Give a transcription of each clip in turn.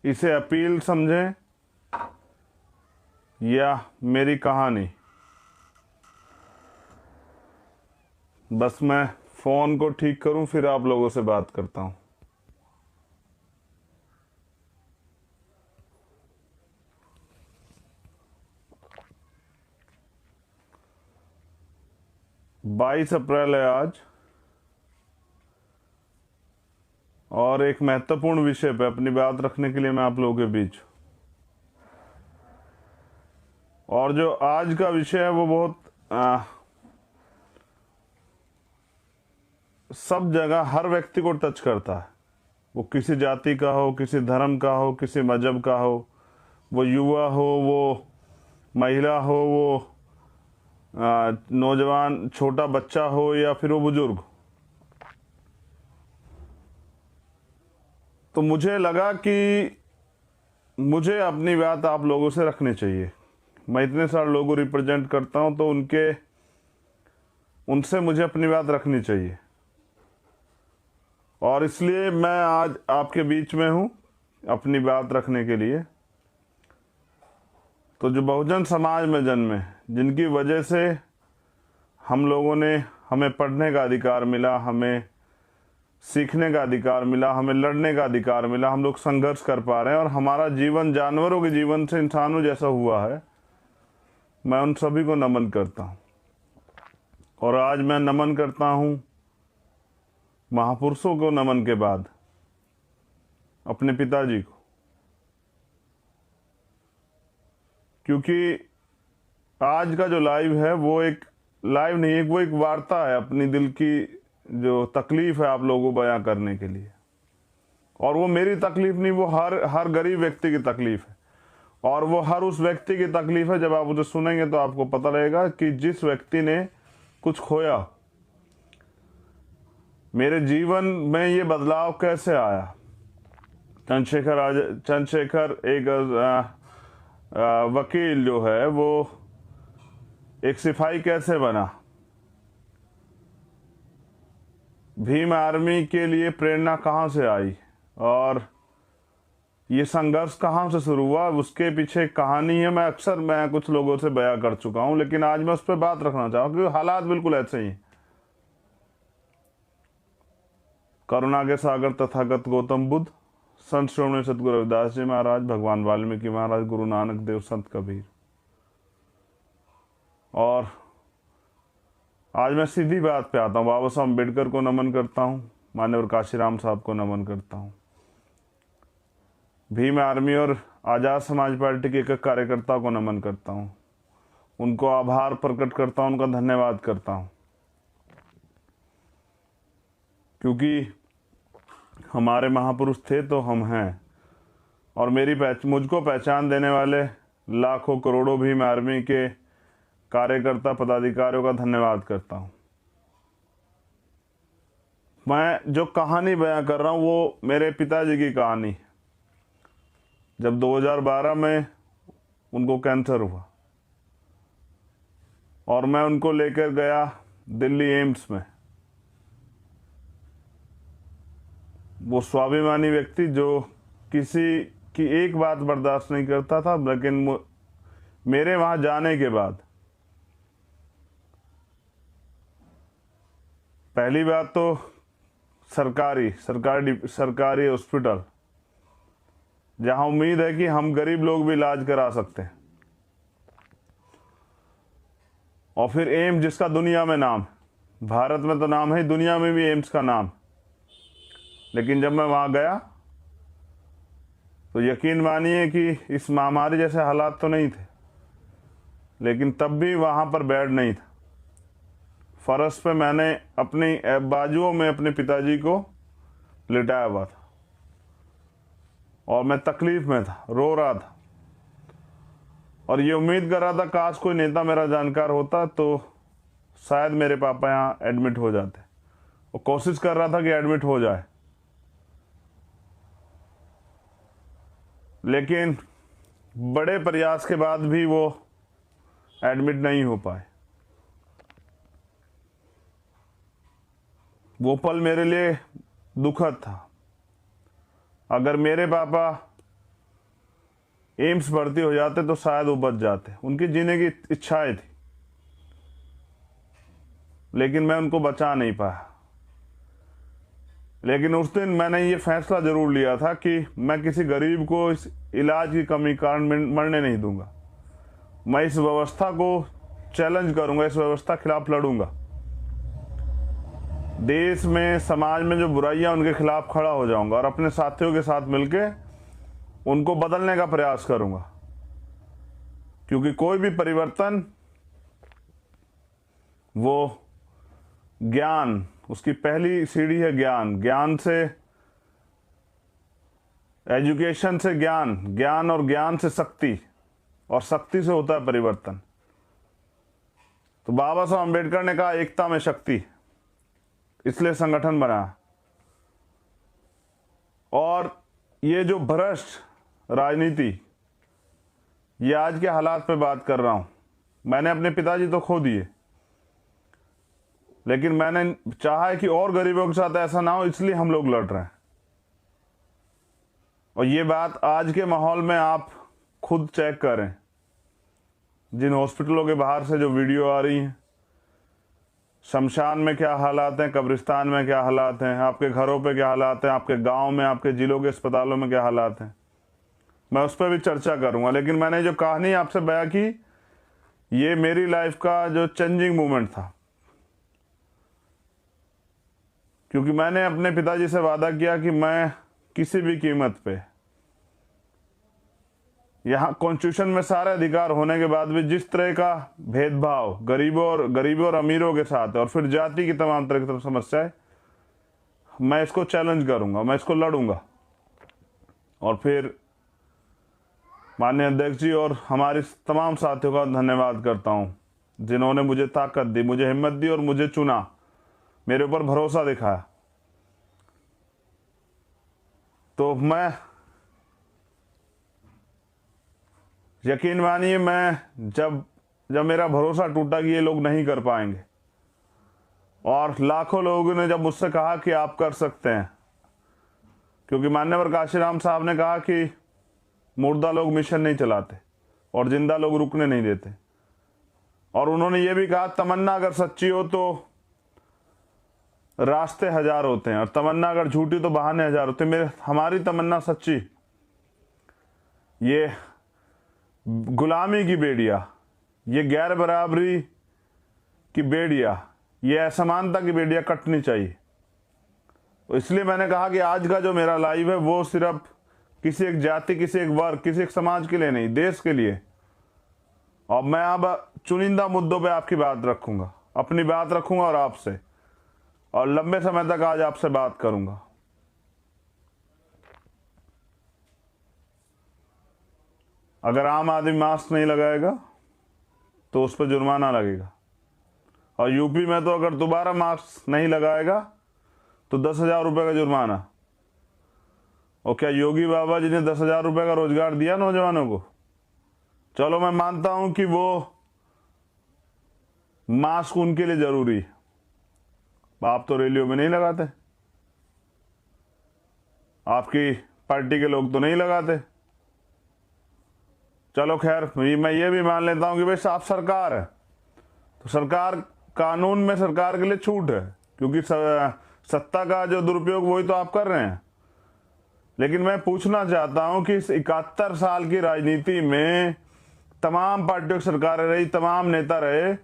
इसे अपील समझें या मेरी कहानी। बस मैं फ़ोन को ठीक करूं, फिर आप लोगों से बात करता हूं। बाईस अप्रैल है आज, और एक महत्वपूर्ण विषय पे अपनी बात रखने के लिए मैं आप लोगों के बीच हूं। और जो आज का विषय है वो बहुत सब जगह हर व्यक्ति को टच करता है। वो किसी जाति का हो, किसी धर्म का हो, किसी मजहब का हो, वो युवा हो, वो महिला हो, वो नौजवान छोटा बच्चा हो, या फिर वो बुजुर्ग हो। तो मुझे लगा कि मुझे अपनी बात आप लोगों से रखनी चाहिए। मैं इतने सारे लोगों को रिप्रेजेंट करता हूं, तो उनसे मुझे अपनी बात रखनी चाहिए, और इसलिए मैं आज आपके बीच में हूं अपनी बात रखने के लिए। तो जो बहुजन समाज में जन्मे, जिनकी वजह से हमें पढ़ने का अधिकार मिला, हमें सीखने का अधिकार मिला, हमें लड़ने का अधिकार मिला, हम लोग संघर्ष कर पा रहे हैं, और हमारा जीवन जानवरों के जीवन से इंसानों जैसा हुआ है, मैं उन सभी को नमन करता हूं। और आज मैं नमन करता हूं महापुरुषों को नमन के बाद अपने पिताजी को, क्योंकि आज का जो लाइव है वो एक लाइव नहीं है, वो एक वार्ता है अपनी दिल की जो तकलीफ है आप लोगों को बयां करने के लिए। और वो मेरी तकलीफ नहीं, वो हर गरीब व्यक्ति की तकलीफ है, और वो हर उस व्यक्ति की तकलीफ है। जब आप उसे सुनेंगे तो आपको पता लगेगा कि जिस व्यक्ति ने कुछ खोया, मेरे जीवन में ये बदलाव कैसे आया। चंद्रशेखर एक वकील जो है वो एक सिपाही कैसे बना, भीम आर्मी के लिए प्रेरणा कहाँ से आई, और ये संघर्ष कहाँ से शुरू हुआ, उसके पीछे कहानी है। मैं कुछ लोगों से बयां कर चुका हूं, लेकिन आज मैं उस पर बात रखना चाहूँ, क्योंकि हालात बिल्कुल ऐसे ही हैं। करुणा के सागर तथागत गौतम बुद्ध, संत श्रोमणी सतगुरु रविदास जी महाराज, भगवान वाल्मीकि महाराज, गुरु नानक देव, संत कबीर। और आज मैं सीधी बात पे आता हूँ। बाबा साहब अम्बेडकर को नमन करता हूँ, मान्यवर काशीराम साहब को नमन करता हूँ, भीम आर्मी और आज़ाद समाज पार्टी के एक कार्यकर्ता को नमन करता हूँ, उनको आभार प्रकट करता हूँ, उनका धन्यवाद करता हूँ, क्योंकि हमारे महापुरुष थे तो हम हैं। और मुझको पहचान देने वाले लाखों करोड़ों भीम आर्मी के कार्यकर्ता पदाधिकारियों का धन्यवाद करता हूं। मैं जो कहानी बयां कर रहा हूं वो मेरे पिताजी की कहानी। जब 2012 में उनको कैंसर हुआ और मैं उनको लेकर गया दिल्ली एम्स में, वो स्वाभिमानी व्यक्ति जो किसी की एक बात बर्दाश्त नहीं करता था, लेकिन मेरे वहां जाने के बाद पहली बात तो सरकारी हॉस्पिटल, जहां उम्मीद है कि हम गरीब लोग भी इलाज करा सकते हैं, और फिर एम्स जिसका दुनिया में नाम, भारत में तो नाम है, दुनिया में भी एम्स का नाम। लेकिन जब मैं वहां गया तो यकीन मानिए कि इस महामारी जैसे हालात तो नहीं थे, लेकिन तब भी वहां पर बेड नहीं था। फर्श पे मैंने अपनी बाजुओं में अपने पिताजी को लिटाया हुआ था, और मैं तकलीफ में था, रो रहा था, और ये उम्मीद कर रहा था काश कोई नेता मेरा जानकार होता तो शायद मेरे पापा यहाँ एडमिट हो जाते, और कोशिश कर रहा था कि एडमिट हो जाए, लेकिन बड़े प्रयास के बाद भी वो एडमिट नहीं हो पाए। वो पल मेरे लिए दुखद था, अगर मेरे पापा एम्स भर्ती हो जाते तो शायद वो बच जाते, उनकी जीने की इच्छाएं थी, लेकिन मैं उनको बचा नहीं पाया। लेकिन उस दिन मैंने ये फैसला जरूर लिया था कि मैं किसी गरीब को इस इलाज की कमी कारण मरने नहीं दूंगा। मैं इस व्यवस्था को चैलेंज करूंगा, इस व्यवस्था के खिलाफ लड़ूंगा। देश में, समाज में जो बुराइयां, उनके खिलाफ खड़ा हो जाऊंगा और अपने साथियों के साथ मिलके उनको बदलने का प्रयास करूंगा। क्योंकि कोई भी परिवर्तन वो ज्ञान, उसकी पहली सीढ़ी है ज्ञान। ज्ञान से, एजुकेशन से ज्ञान, ज्ञान और ज्ञान से शक्ति, और शक्ति से होता है परिवर्तन। तो बाबा साहब अम्बेडकर ने कहा एकता में शक्ति, इसलिए संगठन बना। और ये जो भ्रष्ट राजनीति, ये आज के हालात पे बात कर रहा हूं। मैंने अपने पिताजी तो खो दिए, लेकिन मैंने चाहा है कि और गरीबों के साथ ऐसा ना हो, इसलिए हम लोग लड़ रहे हैं। और ये बात आज के माहौल में आप खुद चेक करें। जिन हॉस्पिटलों के बाहर से जो वीडियो आ रही हैं, शमशान में क्या हालात हैं, कब्रिस्तान में क्या हालात हैं, आपके घरों पे क्या हालात हैं, आपके गांव में, आपके जिलों के अस्पतालों में क्या हालात हैं, मैं उस पर भी चर्चा करूंगा। लेकिन मैंने जो कहानी आपसे बयां की, ये मेरी लाइफ का जो चेंजिंग मोमेंट था। क्योंकि मैंने अपने पिताजी से वादा किया कि मैं किसी भी कीमत पे, यहाँ कॉन्स्टिट्यूशन में सारे अधिकार होने के बाद भी जिस तरह का भेदभाव गरीबों और अमीरों के साथ है, और फिर जाति की तमाम तरह की समस्याएं, मैं इसको चैलेंज करूंगा, मैं इसको लड़ूंगा। और फिर माननीय अध्यक्ष जी और हमारे तमाम साथियों का धन्यवाद करता हूं, जिन्होंने मुझे ताकत दी, मुझे हिम्मत दी और मुझे चुना, मेरे ऊपर भरोसा दिखाया। तो मैं, यकीन मानिए, मैं जब मेरा भरोसा टूटा कि ये लोग नहीं कर पाएंगे, और लाखों लोगों ने जब मुझसे कहा कि आप कर सकते हैं, क्योंकि मान्यवर काशीराम साहब ने कहा कि मुर्दा लोग मिशन नहीं चलाते और जिंदा लोग रुकने नहीं देते। और उन्होंने ये भी कहा, तमन्ना अगर सच्ची हो तो रास्ते हजार होते हैं, और तमन्ना अगर झूठी तो बहाने हजार होते हैं। हमारी तमन्ना सच्ची, ये गुलामी की बेड़िया, ये गैर बराबरी की बेड़िया, ये असमानता की बेड़िया कटनी चाहिए। तो इसलिए मैंने कहा कि आज का जो मेरा लाइव है वो सिर्फ किसी एक जाति, किसी एक वर्ग, किसी एक समाज के लिए नहीं, देश के लिए। और मैं अब चुनिंदा मुद्दों पे आपकी बात रखूंगा, अपनी बात रखूंगा और आपसे, और लंबे समय तक आज आपसे बात करूंगा। अगर आम आदमी मास्क नहीं लगाएगा तो उस पर जुर्माना लगेगा, और यूपी में तो अगर दोबारा मास्क नहीं लगाएगा तो 10,000 रुपये का जुर्माना। और क्या योगी बाबा जी ने 10,000 रुपये का रोजगार दिया नौजवानों को? चलो, मैं मानता हूं कि वो मास्क उनके लिए जरूरी है, आप तो रैलियों में नहीं लगाते, आपकी पार्टी के लोग तो नहीं लगाते। चलो खैर, मैं ये भी मान लेता हूं कि भाई साफ सरकार है, तो सरकार, कानून में सरकार के लिए छूट है, क्योंकि सत्ता का जो दुरुपयोग वही तो आप कर रहे हैं। लेकिन मैं पूछना चाहता हूं कि इस 71 साल की राजनीति में तमाम पार्टियों की सरकारें रही, तमाम नेता रहे,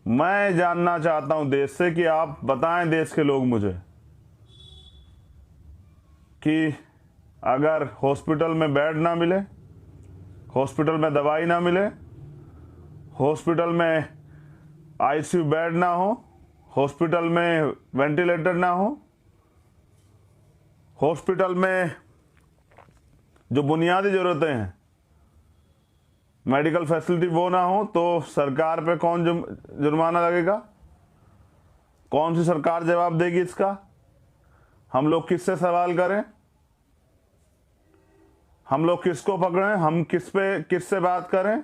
मैं जानना चाहता हूं देश से कि आप बताएं, देश के लोग मुझे, कि अगर हॉस्पिटल में बेड ना मिले, हॉस्पिटल में दवाई ना मिले, हॉस्पिटल में आईसीयू बेड ना हो, हॉस्पिटल में वेंटिलेटर ना हो, हॉस्पिटल में जो बुनियादी जरूरतें हैं, मेडिकल फैसिलिटी वो ना हो, तो सरकार पे कौन जुर्माना लगेगा? कौन सी सरकार जवाब देगी इसका? हम लोग किससे सवाल करें? हम लोग किसको पकड़ें? हम किससे बात करें?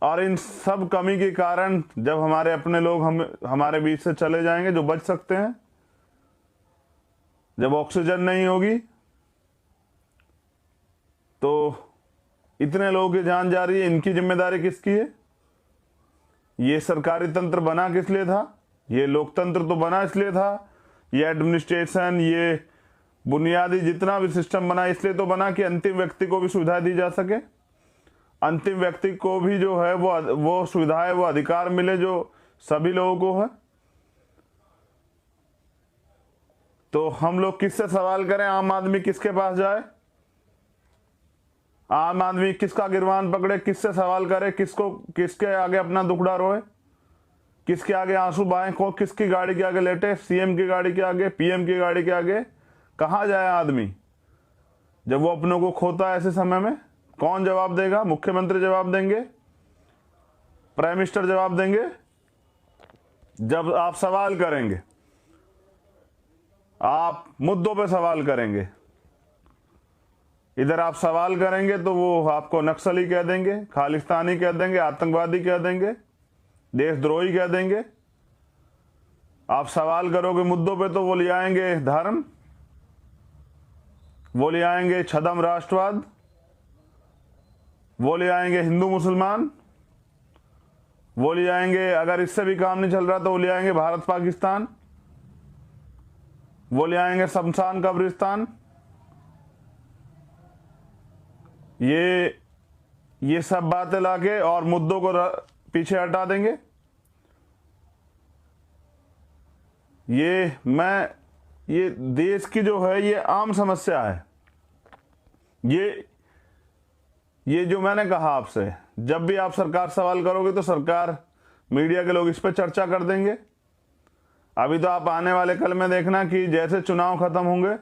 और इन सब कमी के कारण जब हमारे अपने लोग हमारे बीच से चले जाएंगे, जो बच सकते हैं, जब ऑक्सीजन नहीं होगी तो इतने लोगों की जान जा रही है, इनकी जिम्मेदारी किसकी है? ये सरकारी तंत्र बना किस लिए था? ये लोकतंत्र तो बना इसलिए था, ये एडमिनिस्ट्रेशन, ये बुनियादी जितना भी सिस्टम बना इसलिए तो बना कि अंतिम व्यक्ति को भी सुविधा दी जा सके, अंतिम व्यक्ति को भी जो है वो सुविधाएं, वो अधिकार मिले जो सभी लोगों को है। तो हम लोग किससे सवाल करें? आम आदमी किसके पास जाए? आम आदमी किसका गिरबान पकड़े? किससे सवाल करे? किसके आगे अपना दुखड़ा रोए? किसके आगे आंसू बहाए? किसकी गाड़ी के आगे लेटे? सीएम की गाड़ी के आगे, पीएम की गाड़ी के आगे? कहाँ जाए आदमी जब वो अपनों को खोता है? ऐसे समय में कौन जवाब देगा? मुख्यमंत्री जवाब देंगे? प्राइम मिनिस्टर जवाब देंगे? जब आप सवाल करेंगे, आप मुद्दों पे सवाल करेंगे, इधर आप सवाल करेंगे तो वो आपको नक्सली कह देंगे, खालिस्तानी कह देंगे, आतंकवादी कह देंगे, देशद्रोही कह देंगे। आप सवाल करोगे मुद्दों पे तो वो ले आएंगे धर्म, वो ले आएंगे छद्म राष्ट्रवाद, वो ले आएंगे हिंदू मुसलमान, वो ले आएंगे, अगर इससे भी काम नहीं चल रहा तो वो ले आएंगे भारत पाकिस्तान, वो ले आएंगे शमशान कब्रिस्तान। ये सब बातें लाके और मुद्दों को पीछे हटा देंगे। ये देश की जो है ये आम समस्या है। ये जो मैंने कहा आपसे, जब भी आप सरकार सवाल करोगे तो सरकार, मीडिया के लोग इस पर चर्चा कर देंगे। अभी तो आप आने वाले कल में देखना कि जैसे चुनाव खत्म होंगे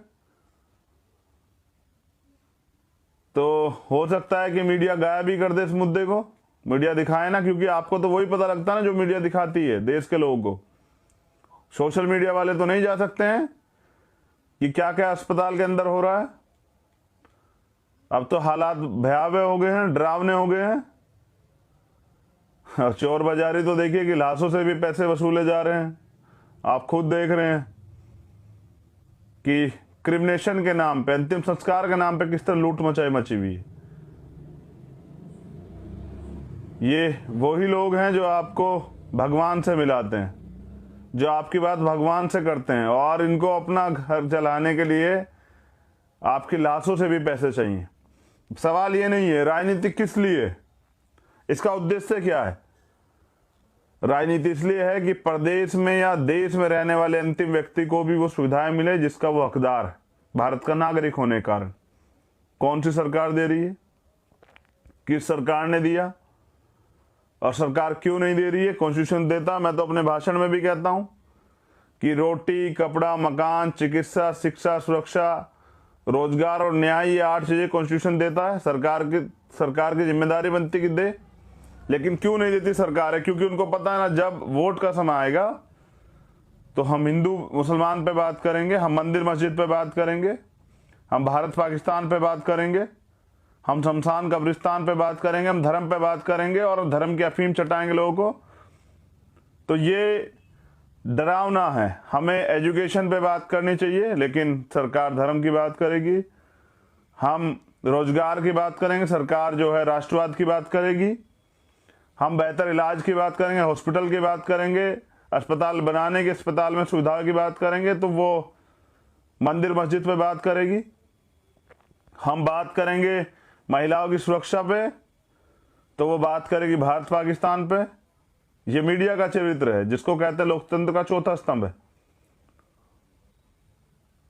तो हो सकता है कि मीडिया गायब ही कर दे इस मुद्दे को, मीडिया दिखाए ना, क्योंकि आपको तो वही पता लगता है ना जो मीडिया दिखाती है देश के लोगों को। सोशल मीडिया वाले तो नहीं जा सकते हैं कि क्या क्या अस्पताल के अंदर हो रहा है। अब तो हालात भयावह हो गए हैं, डरावने हो गए हैं। और चोर बाजारी तो देखिए कि लाशों से भी पैसे वसूले जा रहे हैं। आप खुद देख रहे हैं कि क्रिमिनेशन के नाम पे, अंतिम संस्कार के नाम पे किस तरह लूट मची हुई है। ये वही लोग हैं जो आपको भगवान से मिलाते हैं, जो आपकी बात भगवान से करते हैं, और इनको अपना घर चलाने के लिए आपकी लाशों से भी पैसे चाहिए। सवाल ये नहीं है राजनीति किस लिए, इसका उद्देश्य क्या है। राजनीति इसलिए है कि प्रदेश में या देश में रहने वाले अंतिम व्यक्ति को भी वो सुविधाएं मिले जिसका वो हकदार है, भारत का नागरिक होने के कारण। कौन सी सरकार दे रही है, किस सरकार ने दिया, और सरकार क्यों नहीं दे रही है? कॉन्स्टिट्यूशन देता। मैं तो अपने भाषण में भी कहता हूं कि रोटी, कपड़ा, मकान, चिकित्सा, शिक्षा, सुरक्षा, रोजगार और न्याय, ये 8 चीजें कॉन्स्टिट्यूशन देता है। सरकार की जिम्मेदारी बनती कि दे, लेकिन क्यों नहीं देती सरकार है? क्योंकि उनको पता है ना, जब वोट का समय आएगा तो हम हिंदू मुसलमान पे बात करेंगे, हम मंदिर मस्जिद पे बात करेंगे, हम भारत पाकिस्तान पे बात करेंगे, हम शमशान कब्रिस्तान पे बात करेंगे, हम धर्म पे बात करेंगे और धर्म की अफीम चटाएंगे लोगों को। तो ये डरावना है। हमें एजुकेशन पे बात करनी चाहिए, लेकिन सरकार धर्म की बात करेगी। हम रोजगार की बात करेंगे, सरकार जो है राष्ट्रवाद की बात करेगी। हम बेहतर इलाज की बात करेंगे, हॉस्पिटल की बात करेंगे, अस्पताल बनाने के, अस्पताल में सुविधाओं की बात करेंगे तो वो मंदिर मस्जिद पे बात करेगी। हम बात करेंगे महिलाओं की सुरक्षा पे तो वो बात करेगी भारत पाकिस्तान पे। ये मीडिया का चरित्र है, जिसको कहते हैं लोकतंत्र का चौथा स्तंभ है।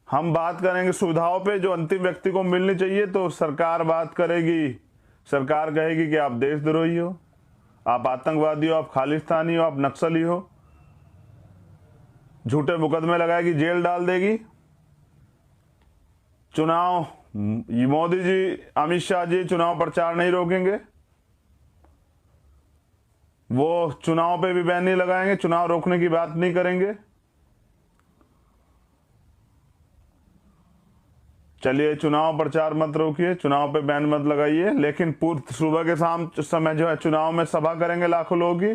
हम बात करेंगे सुविधाओं पे जो अंतिम व्यक्ति को मिलनी चाहिए तो सरकार बात करेगी, सरकार कहेगी कि आप देशद्रोही हो, आप आतंकवादी हो, आप खालिस्तानी हो, आप नक्सली हो, झूठे मुकदमे लगाएगी, जेल डाल देगी। चुनाव, मोदी जी, अमित शाह जी चुनाव प्रचार नहीं रोकेंगे, वो चुनाव पे भी बैन नहीं लगाएंगे, चुनाव रोकने की बात नहीं करेंगे। चलिए चुनाव प्रचार मत रोकिए, चुनाव पे बैन मत लगाइए, लेकिन सुबह के शाम समय जो है चुनाव में सभा करेंगे, लाखों लोगों की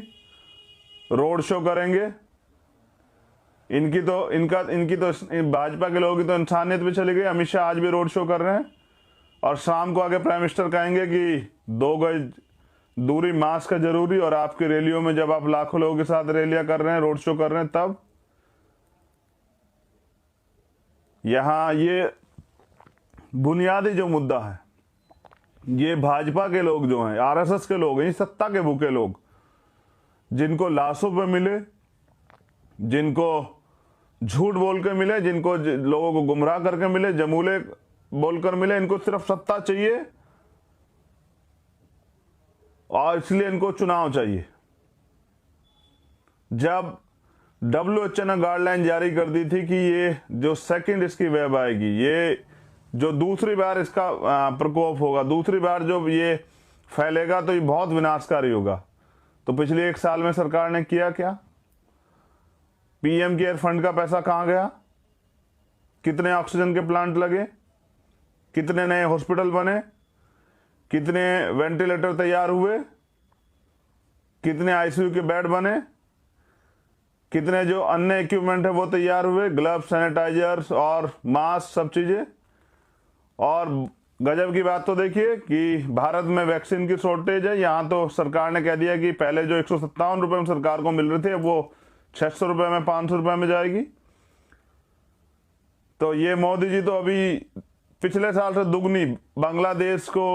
रोड शो करेंगे, इनकी तो भाजपा के लोगों की तो इंसानियत भी चली गई। अमित शाह आज भी रोड शो कर रहे हैं और शाम को आगे प्राइम मिनिस्टर कहेंगे कि 2 गज दूरी मास्क का जरूरी, और आपकी रैलियों में जब आप लाखों लोगों के साथ रैलियां कर रहे हैं, रोड शो कर रहे हैं, तब यहां ये बुनियादी जो मुद्दा है, ये भाजपा के लोग जो हैं, आरएसएस के लोग हैं, सत्ता के भूखे लोग, जिनको लाशों पे मिले, जिनको झूठ बोल के मिले, जिनको लोगों को गुमराह करके मिले, जमूले बोलकर मिले, इनको सिर्फ सत्ता चाहिए और इसलिए इनको चुनाव चाहिए। जब WHO ने गाइडलाइन जारी कर दी थी कि ये जो सेकंड इसकी वेब आएगी, ये जो दूसरी बार इसका प्रकोप होगा, दूसरी बार जो ये फैलेगा तो ये बहुत विनाशकारी होगा। तो पिछले 1 साल में सरकार ने किया क्या? PM केयर फंड का पैसा कहां गया? कितने ऑक्सीजन के प्लांट लगे? कितने नए हॉस्पिटल बने? कितने वेंटिलेटर तैयार हुए? कितने ICU के बेड बने? कितने जो अन्य इक्विपमेंट है वो तैयार हुए? ग्लव्स, सैनिटाइजर्स और मास्क, सब चीजें। और गजब की बात तो देखिए कि भारत में वैक्सीन की शॉर्टेज है। यहां तो सरकार ने कह दिया कि पहले जो 157 रुपए में सरकार को मिल रहे थे, वो 600 रुपए में, 500 रुपए में जाएगी। तो ये मोदी जी तो अभी पिछले साल से दुगनी बांग्लादेश को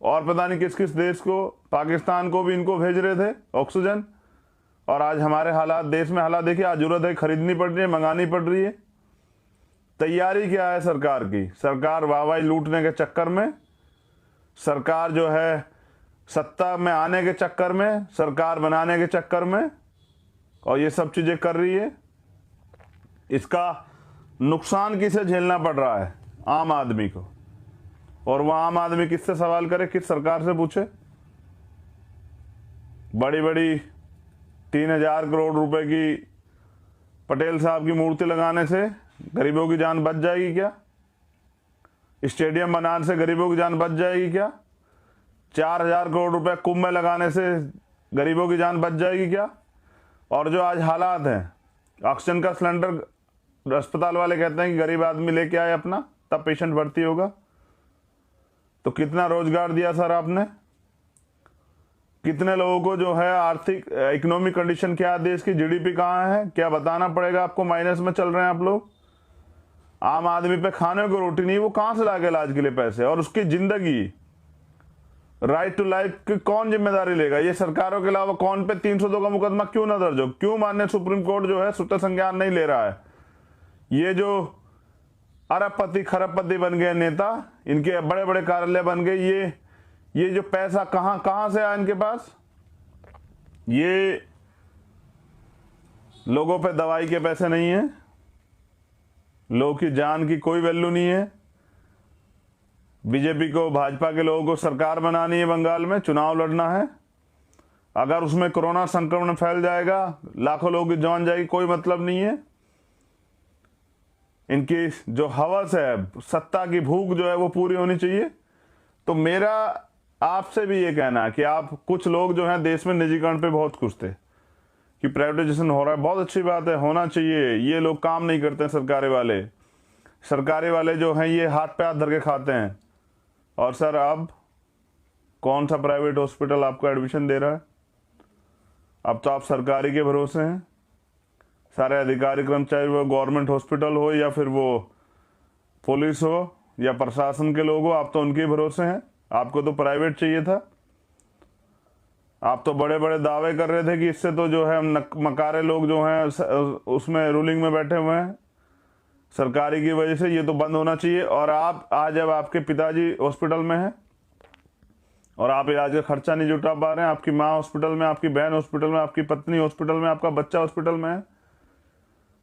और पता नहीं किस किस देश को, पाकिस्तान को भी इनको भेज रहे थे ऑक्सीजन। और आज हमारे हालात, देश में हालात देखिए, आज जरूरत है खरीदनी पड़ रही है, मंगानी पड़ रही है। तैयारी क्या है सरकार की? सरकार वाहवाही लूटने के चक्कर में, सरकार जो है सत्ता में आने के चक्कर में, सरकार बनाने के चक्कर में, और ये सब चीजें कर रही है। इसका नुकसान किसे झेलना पड़ रहा है? आम आदमी को। और वह आम आदमी किससे सवाल करे, किस सरकार से पूछे? बड़ी बड़ी 3000 करोड़ रुपए की पटेल साहब की मूर्ति लगाने से गरीबों की जान बच जाएगी क्या? स्टेडियम बनाने से गरीबों की जान बच जाएगी क्या? 4000 करोड़ रुपए कुंभ में लगाने से गरीबों की जान बच जाएगी क्या? और जो आज हालात हैं, ऑक्सीजन का सिलेंडर अस्पताल वाले कहते हैं कि गरीब आदमी लेके आए अपना, तब पेशेंट भर्ती होगा। तो कितना रोजगार दिया सर आपने? कितने लोगों को जो है आर्थिक इकोनॉमिक कंडीशन क्या है, देश की GDP कहाँ है, क्या बताना पड़ेगा आपको? माइनस में चल रहे हैं आप लोग। आम आदमी पे खाने को रोटी नहीं, वो कहां से लाके इलाज के लिए पैसे? और उसकी जिंदगी, राइट टू लाइफ की कौन जिम्मेदारी लेगा? ये सरकारों के अलावा कौन पे 302 का मुकदमा क्यों ना दर्ज हो? क्यों माननीय सुप्रीम कोर्ट जो है सूत्र संज्ञान नहीं ले रहा है? ये जो अरबपति खरबपति बन गए नेता, इनके बड़े बड़े कार्यालय बन गए, ये जो पैसा कहां से आया इनके पास? ये लोगों पे दवाई के पैसे नहीं है, लोगों की जान की कोई वैल्यू नहीं है। बीजेपी को, भाजपा के लोगों को सरकार बनानी है, बंगाल में चुनाव लड़ना है। अगर उसमें कोरोना संक्रमण फैल जाएगा, लाखों लोगों की जान जाएगी, कोई मतलब नहीं है। इनकी जो हवस है, सत्ता की भूख जो है वो पूरी होनी चाहिए। तो मेरा आपसे भी ये कहना है कि आप, कुछ लोग जो हैं देश में निजीकरण पे बहुत खुश थे कि प्राइवेटाइजेशन हो रहा है, बहुत अच्छी बात है, होना चाहिए। ये लोग काम नहीं करते हैं, सरकारी वाले जो हैं ये हाथ पे हाथ धर के खाते हैं। और सर अब कौन सा प्राइवेट हॉस्पिटल आपको एडमिशन दे रहा है? अब तो आप सरकारी के भरोसे हैं। सारे अधिकारी कर्मचारी, वो गवर्नमेंट हॉस्पिटल हो या फिर वो पुलिस हो या प्रशासन के लोग हो, आप तो उनके भरोसे हैं। आपको तो प्राइवेट चाहिए था। आप तो बड़े बड़े दावे कर रहे थे कि इससे तो जो है मकारे लोग जो हैं उसमें रूलिंग में बैठे हुए हैं, सरकारी की वजह से ये तो बंद होना चाहिए। और आप आज, जब आपके पिताजी हॉस्पिटल में हैं और आप इलाज का खर्चा नहीं जुटा पा रहे हैं, आपकी माँ हॉस्पिटल में, आपकी बहन हॉस्पिटल में, आपकी पत्नी हॉस्पिटल में, आपका बच्चा हॉस्पिटल में है,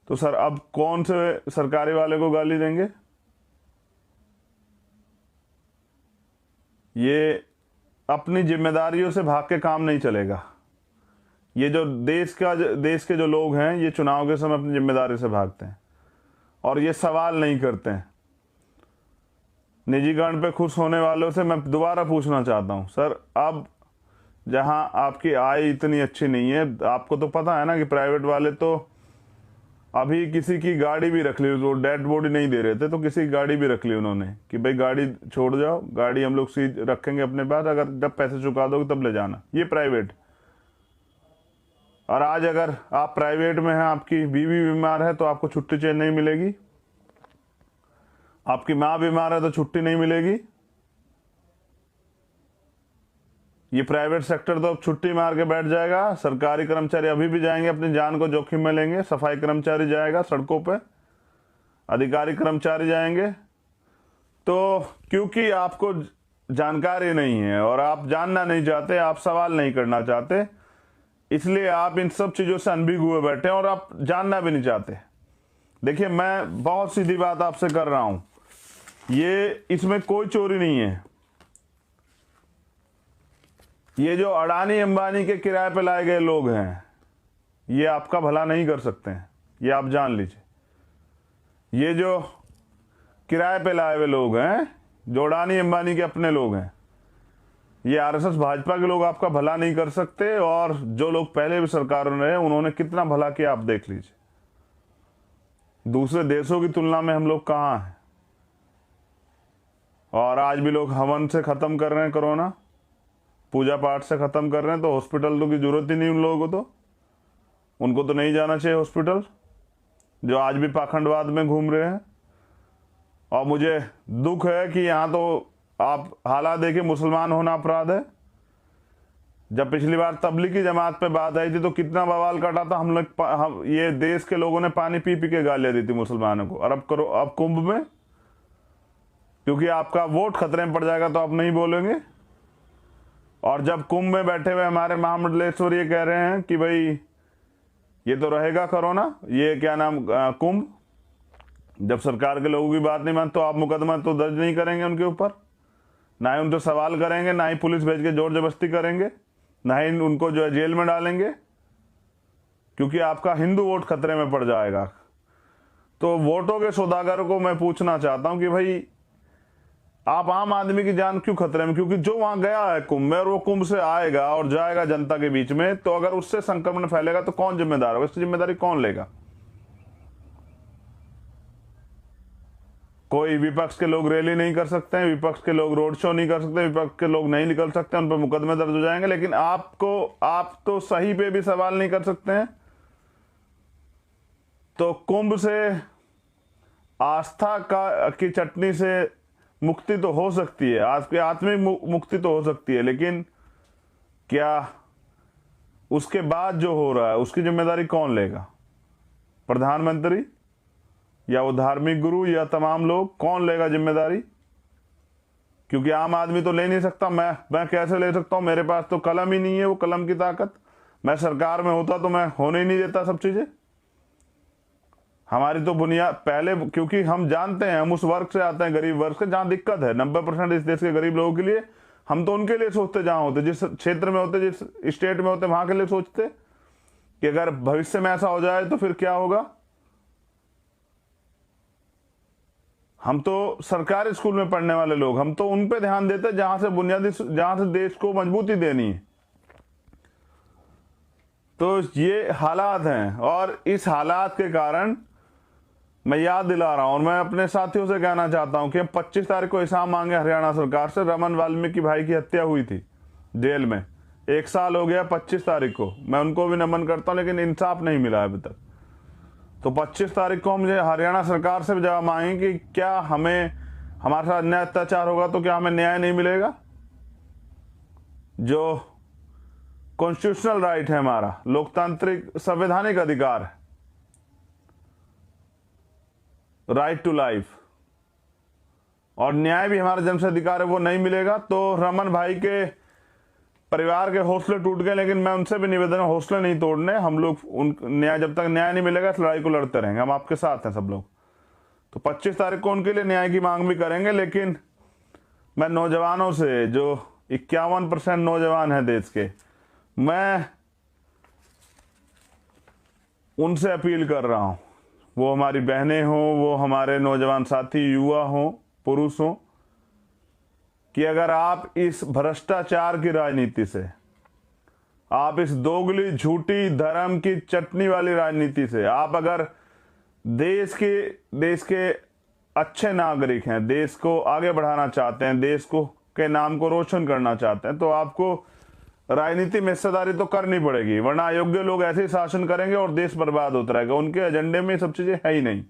तो सर अब कौन से सरकारी वाले को गाली देंगे? ये अपनी जिम्मेदारियों से भाग के काम नहीं चलेगा। ये जो देश के जो लोग हैं, ये चुनाव के समय अपनी जिम्मेदारी से भागते हैं और ये सवाल नहीं करते हैं। निजीकरण पे खुश होने वालों से मैं दोबारा पूछना चाहता हूं, सर अब जहां आपकी आय इतनी अच्छी नहीं है, आपको तो पता है ना कि प्राइवेट वाले तो अभी किसी की गाड़ी भी रख ली, वो डेड बॉडी नहीं दे रहे थे तो किसी की गाड़ी भी रख ली उन्होंने कि भाई गाड़ी छोड़ जाओ, गाड़ी हम लोग सीध रखेंगे अपने पास, अगर जब पैसे चुका दोगे तब ले जाना। ये प्राइवेट। और आज अगर आप प्राइवेट में हैं, आपकी बीवी बीमार है तो आपको छुट्टी चेंज नहीं मिलेगी, आपकी माँ बीमार है तो छुट्टी नहीं मिलेगी। ये प्राइवेट सेक्टर तो अब छुट्टी मार के बैठ जाएगा। सरकारी कर्मचारी अभी भी जाएंगे, अपनी जान को जोखिम में लेंगे। सफाई कर्मचारी जाएगा सड़कों पे, अधिकारी कर्मचारी जाएंगे। तो क्योंकि आपको जानकारी नहीं है और आप जानना नहीं चाहते, आप सवाल नहीं करना चाहते, इसलिए आप इन सब चीजों से अनभिज्ञ हुए बैठे हैं और आप जानना भी नहीं चाहते। देखिए, मैं बहुत सीधी बात आपसे कर रहा हूं, ये इसमें कोई चोरी नहीं है। ये जो अडानी अंबानी के किराए पे लाए गए लोग हैं, ये आपका भला नहीं कर सकते हैं, ये आप जान लीजिए। ये जो किराए पे लाए हुए लोग हैं, जो अडानी अंबानी के अपने लोग हैं, ये आरएसएस भाजपा के लोग आपका भला नहीं कर सकते। और जो लोग पहले भी सरकार में रहे, उन्होंने कितना भला किया आप देख लीजिए। दूसरे देशों की तुलना में हम लोग कहाँ हैं। और आज भी लोग हवन से खत्म कर रहे हैं, कोरोना पूजा पाठ से खत्म कर रहे हैं, तो हॉस्पिटल तो की जरूरत ही नहीं उन लोगों को, तो उनको तो नहीं जाना चाहिए हॉस्पिटल, जो आज भी पाखंडवाद में घूम रहे हैं। और मुझे दुख है कि यहाँ तो आप हालात देखिए, मुसलमान होना अपराध है। जब पिछली बार तबलीगी जमात पे बात आई थी तो कितना बवाल काटा था हम लोग, ये देश के लोगों ने पानी पी पी के गालियां दी थी मुसलमानों को। और अब कुंभ में, क्योंकि आपका वोट खतरे में पड़ जाएगा तो आप नहीं बोलेंगे। और जब कुंभ में बैठे हुए हमारे महामंडलेश्वर ये कह रहे हैं कि भाई ये तो रहेगा कोरोना, ये क्या नाम कुंभ, जब सरकार के लोगों की बात नहीं मान तो आप मुकदमा तो दर्ज नहीं करेंगे उनके ऊपर, ना ही उनसे सवाल करेंगे, ना ही पुलिस भेज के जोर जबरदस्ती करेंगे, ना ही उनको जो है जेल में डालेंगे, क्योंकि आपका हिंदू वोट खतरे में पड़ जाएगा। तो वोटों के सौदागर को मैं पूछना चाहता हूं कि भाई आप आम आदमी की जान क्यों खतरे में, क्योंकि जो वहां गया है कुंभ में और वो कुंभ से आएगा और जाएगा जनता के बीच में, तो अगर उससे संक्रमण फैलेगा तो कौन जिम्मेदार होगा, इसकी जिम्मेदारी कौन लेगा। कोई विपक्ष के लोग रैली नहीं कर सकते हैं, विपक्ष के लोग रोड शो नहीं कर सकते, विपक्ष के लोग नहीं निकल सकते, उन पर मुकदमे दर्ज हो जाएंगे। लेकिन आप तो सही पे भी सवाल नहीं कर सकते हैं। तो कुंभ से आस्था की चटनी से मुक्ति तो हो सकती है, आपकी आत्मिक मुक्ति तो हो सकती है, लेकिन क्या उसके बाद जो हो रहा है उसकी जिम्मेदारी कौन लेगा? प्रधानमंत्री या वो धार्मिक गुरु या तमाम लोग, कौन लेगा जिम्मेदारी? क्योंकि आम आदमी तो ले नहीं सकता। मैं कैसे ले सकता हूं? मेरे पास तो कलम ही नहीं है, वो कलम की ताकत। मैं सरकार में होता तो मैं होने ही नहीं देता सब चीजें। हमारी तो बुनियाद पहले, क्योंकि हम जानते हैं, हम उस वर्ग से आते हैं, गरीब वर्ग से, जहां दिक्कत है। 90% इस देश के गरीब लोगों के लिए, हम तो उनके लिए सोचते, जहां होते, जिस क्षेत्र में होते, जिस स्टेट में होते, वहां के लिए सोचते कि अगर भविष्य में ऐसा हो जाए तो फिर क्या होगा। हम तो सरकारी स्कूल में पढ़ने वाले लोग, हम तो उन पे ध्यान देते जहां से देश को मजबूती देनी है। तो ये हालात हैं, और इस हालात के कारण मैं याद दिला रहा हूं, और मैं अपने साथियों से कहना चाहता हूं कि 25 तारीख को हिसाब मांगे हरियाणा सरकार से। रमन वाल्मीकि भाई की हत्या हुई थी जेल में, 1 साल हो गया 25 तारीख को। मैं उनको भी नमन करता हूं, लेकिन इंसाफ नहीं मिला अभी तक। तो 25 तारीख को मुझे हरियाणा सरकार से जवाब मांगे कि क्या हमारे साथ अन्याय अत्याचार होगा तो क्या हमें न्याय नहीं मिलेगा? जो कॉन्स्टिट्यूशनल राइट है, हमारा लोकतांत्रिक संवैधानिक अधिकार है, राइट टू लाइफ, और न्याय भी हमारा जन्म से अधिकार है, वो नहीं मिलेगा। तो रमन भाई के परिवार के हौसले टूट गए, लेकिन मैं उनसे भी निवेदन है, हौसले नहीं तोड़ने। हम लोग जब तक न्याय नहीं मिलेगा इस लड़ाई को लड़ते रहेंगे, हम आपके साथ हैं सब लोग। तो 25 तारीख को उनके लिए न्याय की मांग भी करेंगे। लेकिन मैं नौजवानों से, जो 51% नौजवान हैं देश के, मैं उनसे अपील कर रहा हूं, वो हमारी बहनें हों, वो हमारे नौजवान साथी युवा हों, पुरुष हों, कि अगर आप इस भ्रष्टाचार की राजनीति से, आप इस दोगली झूठी धर्म की चटनी वाली राजनीति से, आप अगर देश के अच्छे नागरिक हैं, देश को आगे बढ़ाना चाहते हैं, देश को के नाम को रोशन करना चाहते हैं, तो आपको राजनीति में हिस्सेदारी तो करनी पड़ेगी, वरना अयोग्य लोग ऐसे ही शासन करेंगे और देश बर्बाद होता रहेगा। उनके एजेंडे में सब चीजें है ही नहीं।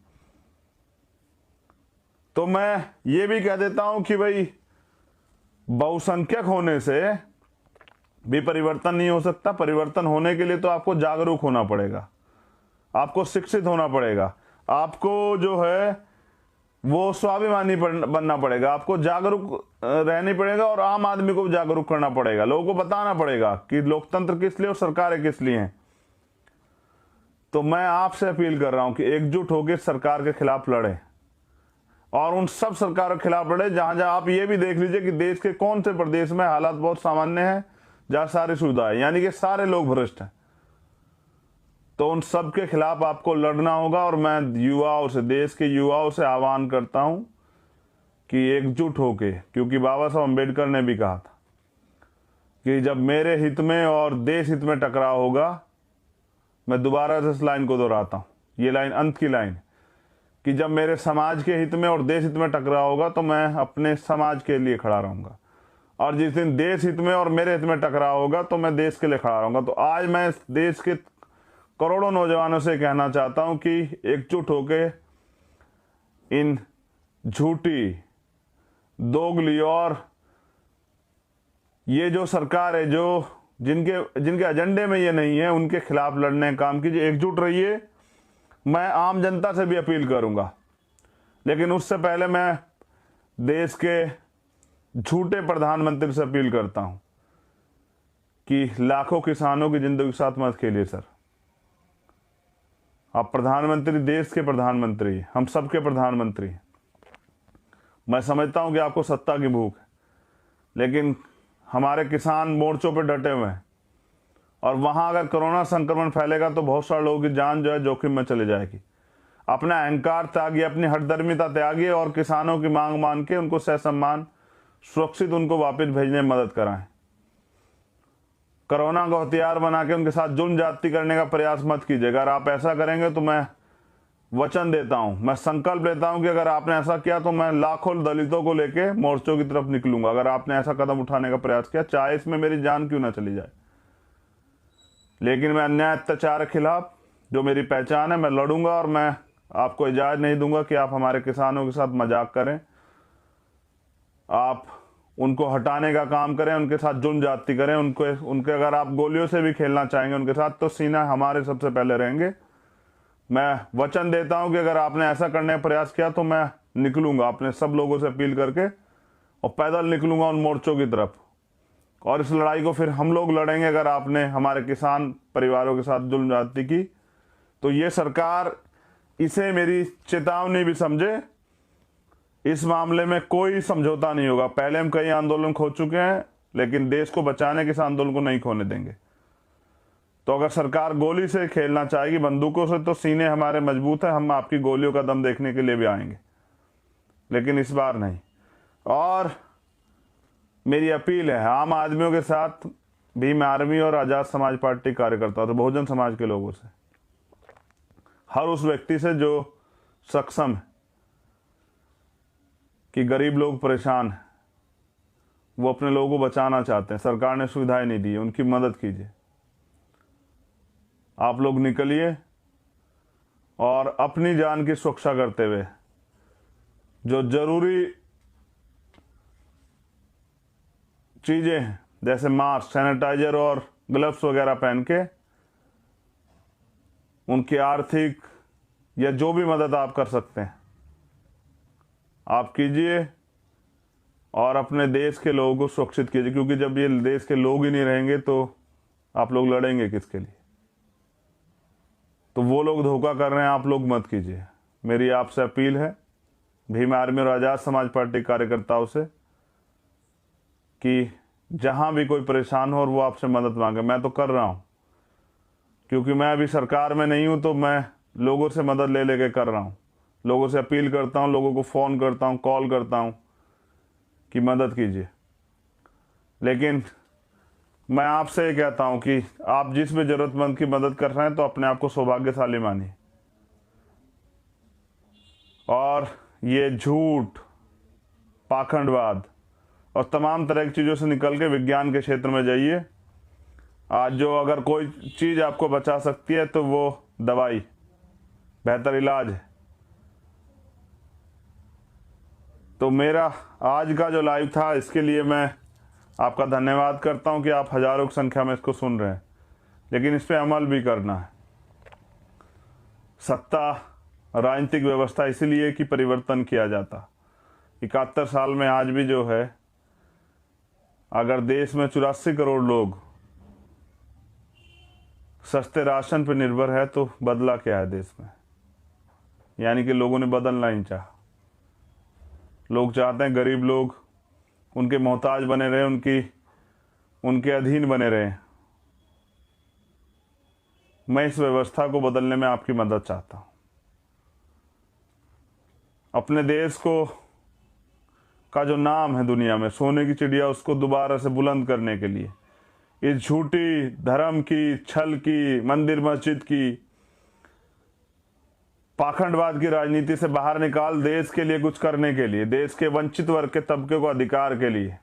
तो मैं ये भी कह देता हूं कि भाई बहुसंख्यक होने से भी परिवर्तन नहीं हो सकता। परिवर्तन होने के लिए तो आपको जागरूक होना पड़ेगा, आपको शिक्षित होना पड़ेगा, आपको जो है वो स्वाभिमानी बनना पड़ेगा, आपको जागरूक रहनी पड़ेगा और आम आदमी को भी जागरूक करना पड़ेगा। लोगों को बताना पड़ेगा कि लोकतंत्र किस लिए और सरकारें किस लिए हैं। तो मैं आपसे अपील कर रहा हूं कि एकजुट होकर सरकार के खिलाफ लड़े और उन सब सरकारों के खिलाफ लड़े जहां जहां आप ये भी देख लीजिए कि देश के कौन से प्रदेश में हालात बहुत सामान्य हैं, जहां सारी सुविधा है, यानी कि सारे लोग भ्रष्ट हैं। तो उन सब के खिलाफ आपको लड़ना होगा। और मैं युवाओं से, देश के युवाओं से आह्वान करता हूं कि एकजुट होके, क्योंकि बाबा साहब अम्बेडकर ने भी कहा था कि जब मेरे हित में और देश हित में टकराव होगा, मैं दोबारा से इस लाइन को दोहराता हूं, ये लाइन अंत की लाइन, कि जब मेरे समाज के हित में और देश हित में टकराव होगा तो मैं अपने समाज के लिए खड़ा रहूंगा, और जिस दिन देश हित में और मेरे हित में टकराव होगा तो मैं देश के लिए खड़ा रहूंगा। तो आज मैं देश के करोड़ों नौजवानों से कहना चाहता हूं कि एकजुट होके इन झूठी, दोगली और ये जो सरकार है, जो जिनके एजेंडे में ये नहीं है, उनके खिलाफ लड़ने का काम कीजिए, एकजुट रहिए। मैं आम जनता से भी अपील करूंगा, लेकिन उससे पहले मैं देश के झूठे प्रधानमंत्री से अपील करता हूं कि लाखों किसानों की जिंदगी के साथ मत खेलिए सर। आप प्रधानमंत्री, देश के प्रधानमंत्री, हम सबके प्रधानमंत्री। मैं समझता हूं कि आपको सत्ता की भूख है, लेकिन हमारे किसान मोर्चों पर डटे हुए हैं, और वहां अगर कोरोना संक्रमण फैलेगा तो बहुत सारे लोगों की जान जो है जोखिम में चली जाएगी। अपना अहंकार त्यागिए, अपनी हठधर्मिता त्यागिए और किसानों की मांग मान के उनको सहसम्मान सुरक्षित उनको वापस भेजने में मदद कराएं। कोरोना को हथियार बना के उनके साथ जुल्म ज्यादती करने का प्रयास मत कीजिए। अगर आप ऐसा करेंगे तो मैं वचन देता हूं, मैं संकल्प लेता हूं कि अगर आपने ऐसा किया तो मैं लाखों दलितों को लेके मोर्चों की तरफ निकलूंगा। अगर आपने ऐसा कदम उठाने का प्रयास किया, चाहे इसमें मेरी जान क्यों ना चली जाए, लेकिन मैं अन्याय अत्याचार के खिलाफ, जो मेरी पहचान है, मैं लड़ूंगा। और मैं आपको इजाजत नहीं दूंगा कि आप हमारे किसानों के साथ मजाक करें, आप उनको हटाने का काम करें, उनके साथ जुल्म ज्यादती करें, उनके अगर आप गोलियों से भी खेलना चाहेंगे उनके साथ, तो सीना हमारे सबसे पहले रहेंगे। मैं वचन देता हूं कि अगर आपने ऐसा करने का प्रयास किया तो मैं निकलूंगा, अपने सब लोगों से अपील करके, और पैदल निकलूंगा उन मोर्चों की तरफ, और इस लड़ाई को फिर हम लोग लड़ेंगे। अगर आपने हमारे किसान परिवारों के साथ जुल्म ज्यादती की तो ये सरकार इसे मेरी चेतावनी भी समझे। इस मामले में कोई समझौता नहीं होगा। पहले हम कई आंदोलन खो चुके हैं, लेकिन देश को बचाने के इस आंदोलन को नहीं खोने देंगे। तो अगर सरकार गोली से खेलना चाहेगी, बंदूकों से, तो सीने हमारे मजबूत है, हम आपकी गोलियों का दम देखने के लिए भी आएंगे, लेकिन इस बार नहीं। और मेरी अपील है आम आदमियों के साथ, भीम आर्मी और आजाद समाज पार्टी कार्यकर्ताओं से, बहुजन समाज के लोगों से, हर उस व्यक्ति से जो सक्षम है कि गरीब लोग परेशान हैं, वो अपने लोगों को बचाना चाहते हैं, सरकार ने सुविधाएं नहीं दी, उनकी मदद कीजिए। आप लोग निकलिए और अपनी जान की सुरक्षा करते हुए जो जरूरी चीजें हैं, जैसे मास्क, सैनिटाइजर और ग्लव्स वगैरह पहन के, उनकी आर्थिक या जो भी मदद आप कर सकते हैं आप कीजिए, और अपने देश के लोगों को सुरक्षित कीजिए। क्योंकि जब ये देश के लोग ही नहीं रहेंगे तो आप लोग लड़ेंगे किसके लिए? तो वो लोग धोखा कर रहे हैं, आप लोग मत कीजिए। मेरी आपसे अपील है भीम आर्मी और आजाद समाज पार्टी कार्यकर्ताओं से कि जहां भी कोई परेशान हो और वो आपसे मदद मांगे, मैं तो कर रहा हूं, क्योंकि मैं अभी सरकार में नहीं हूं, तो मैं लोगों से मदद ले लेके कर रहा हूं। लोगों से अपील करता हूं, लोगों को फ़ोन करता हूं, कॉल करता हूं कि मदद कीजिए। लेकिन मैं आपसे ये कहता हूं कि आप जिस भी ज़रूरतमंद की मदद कर रहे हैं तो अपने आप को सौभाग्यशाली मानिए। और ये झूठ, पाखंडवाद और तमाम तरह की चीज़ों से निकल के विज्ञान के क्षेत्र में जाइए। आज जो अगर कोई चीज़ आपको बचा सकती है तो वो दवाई बेहतर इलाज है। तो मेरा आज का जो लाइव था, इसके लिए मैं आपका धन्यवाद करता हूं कि आप हज़ारों की संख्या में इसको सुन रहे हैं, लेकिन इस पर अमल भी करना है। सत्ता, राजनीतिक व्यवस्था इसीलिए कि परिवर्तन किया जाता। 71 साल में आज भी जो है, अगर देश में 84 करोड़ लोग सस्ते राशन पर निर्भर है तो बदला क्या है देश में? यानी कि लोगों ने बदलना ही चाहा। लोग चाहते हैं गरीब लोग उनके मोहताज बने रहे, उनके अधीन बने रहे। मैं इस व्यवस्था को बदलने में आपकी मदद चाहता हूं। अपने देश को का जो नाम है दुनिया में, सोने की चिड़िया, उसको दोबारा से बुलंद करने के लिए इस झूठी धर्म की, छल की, मंदिर मस्जिद की, पाखंडवाद की राजनीति से बाहर निकाल देश के लिए कुछ करने के लिए, देश के वंचित वर्ग के तबके को अधिकार के लिए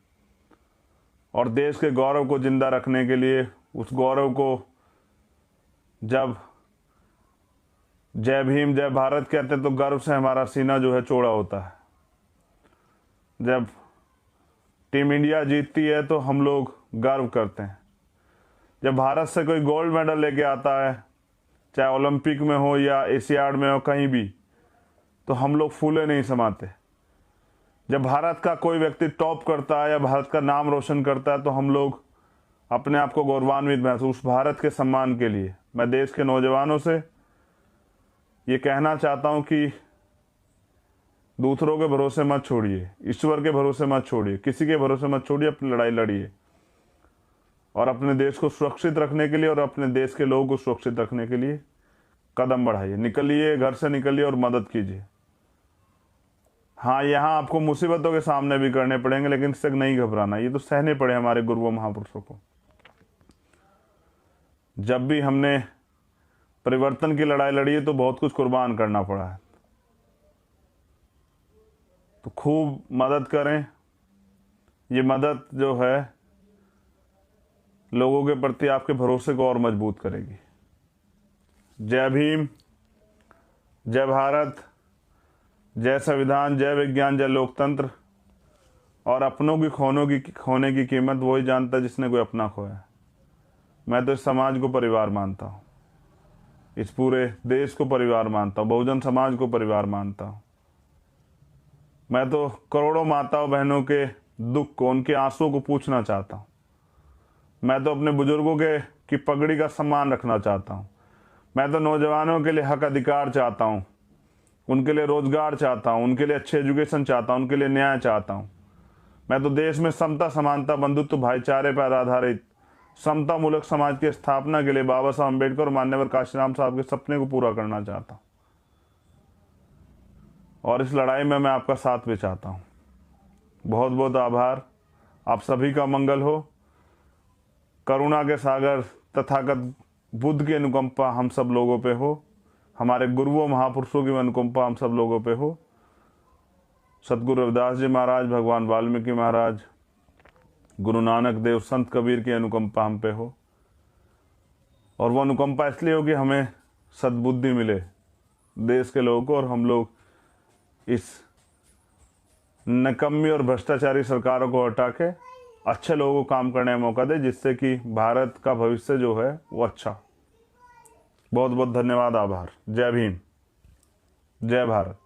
और देश के गौरव को जिंदा रखने के लिए। उस गौरव को जब जय भीम जय भारत कहते हैं तो गर्व से हमारा सीना जो है चौड़ा होता है। जब टीम इंडिया जीतती है तो हम लोग गर्व करते हैं। जब भारत से कोई गोल्ड मेडल लेके आता है, चाहे ओलंपिक में हो या एशियाड में हो, कहीं भी, तो हम लोग फूले नहीं समाते। जब भारत का कोई व्यक्ति टॉप करता है या भारत का नाम रोशन करता है तो हम लोग अपने आप को गौरवान्वित महसूस। भारत के सम्मान के लिए मैं देश के नौजवानों से ये कहना चाहता हूं कि दूसरों के भरोसे मत छोड़िए, ईश्वर के भरोसे मत छोड़िए, किसी के भरोसे मत छोड़िए, अपनी लड़ाई लड़िए और अपने देश को सुरक्षित रखने के लिए और अपने देश के लोगों को सुरक्षित रखने के लिए कदम बढ़ाइए। निकलिए, घर से निकलिए और मदद कीजिए। हाँ, यहाँ आपको मुसीबतों के सामने भी करने पड़ेंगे, लेकिन इससे नहीं घबराना। ये तो सहने पड़े हमारे गुरुओं महापुरुषों को। जब भी हमने परिवर्तन की लड़ाई लड़ी है तो बहुत कुछ कुर्बान करना पड़ा है। तो खूब मदद करें। ये मदद जो है लोगों के प्रति आपके भरोसे को और मजबूत करेगी। जय भीम, जय भारत, जय संविधान, जय विज्ञान, जय लोकतंत्र। और अपनों की खोने की कीमत वही जानता है जिसने कोई अपना खोया। मैं तो इस समाज को परिवार मानता हूँ, इस पूरे देश को परिवार मानता हूँ, बहुजन समाज को परिवार मानता हूँ। मैं तो करोड़ों माताओं बहनों के दुख को, उनके आंसुओं को पूछना चाहता हूँ। मैं तो अपने बुजुर्गों की पगड़ी का सम्मान रखना चाहता हूँ। मैं तो नौजवानों के लिए हक अधिकार चाहता हूँ, उनके लिए रोजगार चाहता हूँ, उनके लिए अच्छे एजुकेशन चाहता हूँ, उनके लिए न्याय चाहता हूँ। मैं तो देश में समता, समानता, बंधुत्व, भाईचारे पर आधारित समता मूलक समाज की स्थापना के लिए बाबा साहब अम्बेडकर और मान्यवर काशीराम साहब के सपने को पूरा करना चाहता हूँ। और इस लड़ाई में मैं आपका साथ भी चाहता हूँ। बहुत बहुत आभार। आप सभी का मंगल हो। करुणा के सागर तथागत बुद्ध की अनुकंपा हम सब लोगों पे हो। हमारे गुरुओं महापुरुषों की अनुकंपा हम सब लोगों पे हो। सतगुरु रविदास जी महाराज, भगवान वाल्मीकि महाराज, गुरु नानक देव, संत कबीर की अनुकंपा हम पे हो। और वो अनुकंपा इसलिए हो कि हमें सद्बुद्धि मिले देश के लोगों को, और हम लोग इस नकम्मी और भ्रष्टाचारी सरकारों को हटा के अच्छे लोगों को काम करने का मौका दे, जिससे कि भारत का भविष्य जो है वो अच्छा। बहुत बहुत धन्यवाद, आभार। जय भीम, जय भारत।